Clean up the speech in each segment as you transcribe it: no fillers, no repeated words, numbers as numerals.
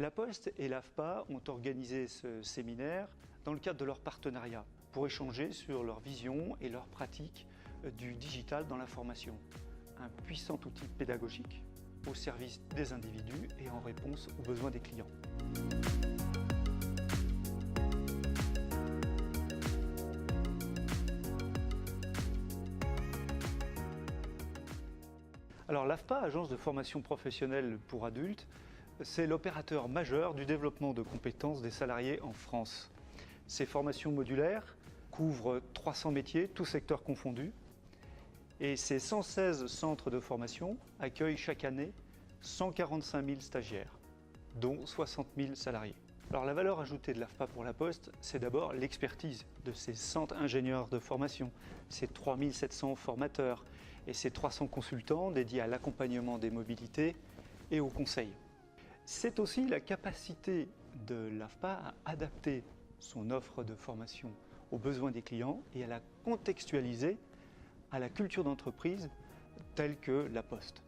La Poste et l'AFPA ont organisé ce séminaire dans le cadre de leur partenariat pour échanger sur leur vision et leurs pratiques du digital dans la formation. Un puissant outil pédagogique au service des individus et en réponse aux besoins des clients. Alors l'AFPA, Agence de formation professionnelle pour adultes, c'est l'opérateur majeur du développement de compétences des salariés en France. Ces formations modulaires couvrent 300 métiers, tous secteurs confondus, et ces 116 centres de formation accueillent chaque année 145 000 stagiaires, dont 60 000 salariés. Alors la valeur ajoutée de l'AFPA pour la Poste, c'est d'abord l'expertise de ces 100 ingénieurs de formation, ces 3 700 formateurs et ces 300 consultants dédiés à l'accompagnement des mobilités et au conseil. C'est aussi la capacité de l'AFPA à adapter son offre de formation aux besoins des clients et à la contextualiser à la culture d'entreprise telle que la Poste.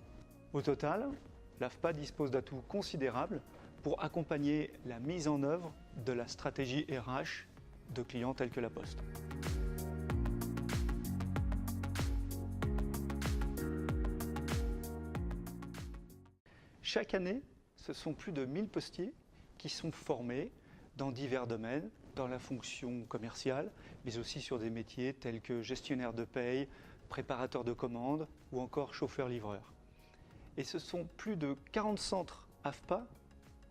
Au total, l'AFPA dispose d'atouts considérables pour accompagner la mise en œuvre de la stratégie RH de clients tels que la Poste. Chaque année, ce sont plus de 1000 postiers qui sont formés dans divers domaines, dans la fonction commerciale, mais aussi sur des métiers tels que gestionnaire de paye, préparateur de commandes ou encore chauffeur-livreur. Et ce sont plus de 40 centres AFPA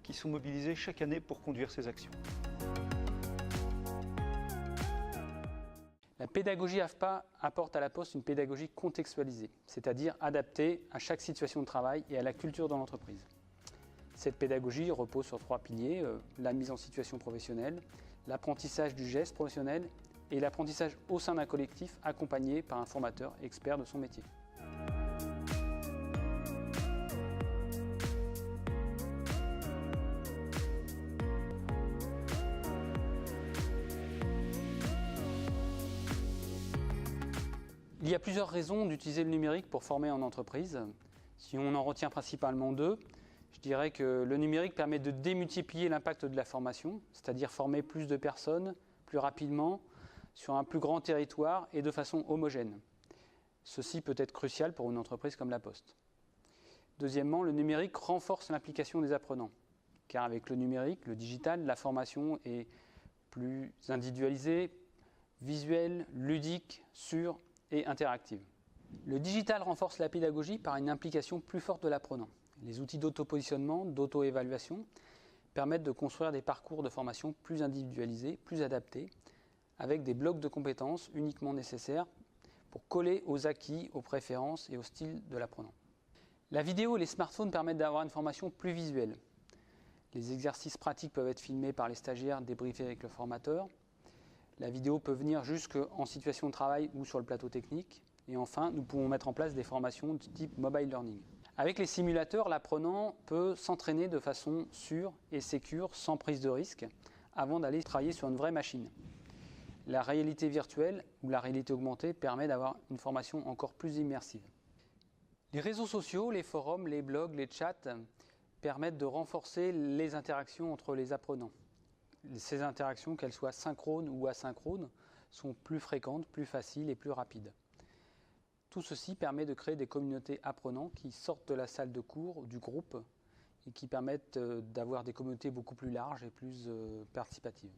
qui sont mobilisés chaque année pour conduire ces actions. La pédagogie AFPA apporte à la Poste une pédagogie contextualisée, c'est-à-dire adaptée à chaque situation de travail et à la culture de l'entreprise. Cette pédagogie repose sur 3 piliers, la mise en situation professionnelle, l'apprentissage du geste professionnel et l'apprentissage au sein d'un collectif accompagné par un formateur expert de son métier. Il y a plusieurs raisons d'utiliser le numérique pour former en entreprise. Si on en retient principalement 2, je dirais que le numérique permet de démultiplier l'impact de la formation, c'est-à-dire former plus de personnes plus rapidement sur un plus grand territoire et de façon homogène. Ceci peut être crucial pour une entreprise comme la Poste. Deuxièmement, le numérique renforce l'implication des apprenants, car avec le numérique, le digital, la formation est plus individualisée, visuelle, ludique, sûre et interactive. Le digital renforce la pédagogie par une implication plus forte de l'apprenant. Les outils d'auto-positionnement, d'auto-évaluation permettent de construire des parcours de formation plus individualisés, plus adaptés, avec des blocs de compétences uniquement nécessaires pour coller aux acquis, aux préférences et au style de l'apprenant. La vidéo et les smartphones permettent d'avoir une formation plus visuelle. Les exercices pratiques peuvent être filmés par les stagiaires, débriefés avec le formateur. La vidéo peut venir jusqu'en situation de travail ou sur le plateau technique. Et enfin, nous pouvons mettre en place des formations de type mobile learning. Avec les simulateurs, l'apprenant peut s'entraîner de façon sûre et sécure, sans prise de risque, avant d'aller travailler sur une vraie machine. La réalité virtuelle ou la réalité augmentée permet d'avoir une formation encore plus immersive. Les réseaux sociaux, les forums, les blogs, les chats permettent de renforcer les interactions entre les apprenants. Ces interactions, qu'elles soient synchrones ou asynchrones, sont plus fréquentes, plus faciles et plus rapides. Tout ceci permet de créer des communautés apprenants qui sortent de la salle de cours, du groupe, et qui permettent d'avoir des communautés beaucoup plus larges et plus participatives.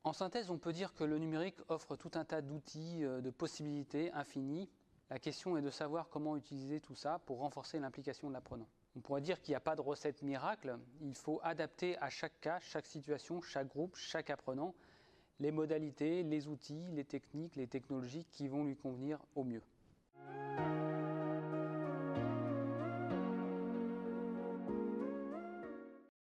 En synthèse, on peut dire que le numérique offre tout un tas d'outils, de possibilités infinies. La question est de savoir comment utiliser tout ça pour renforcer l'implication de l'apprenant. On pourrait dire qu'il n'y a pas de recette miracle, il faut adapter à chaque cas, chaque situation, chaque groupe, chaque apprenant, les modalités, les outils, les techniques, les technologies qui vont lui convenir au mieux.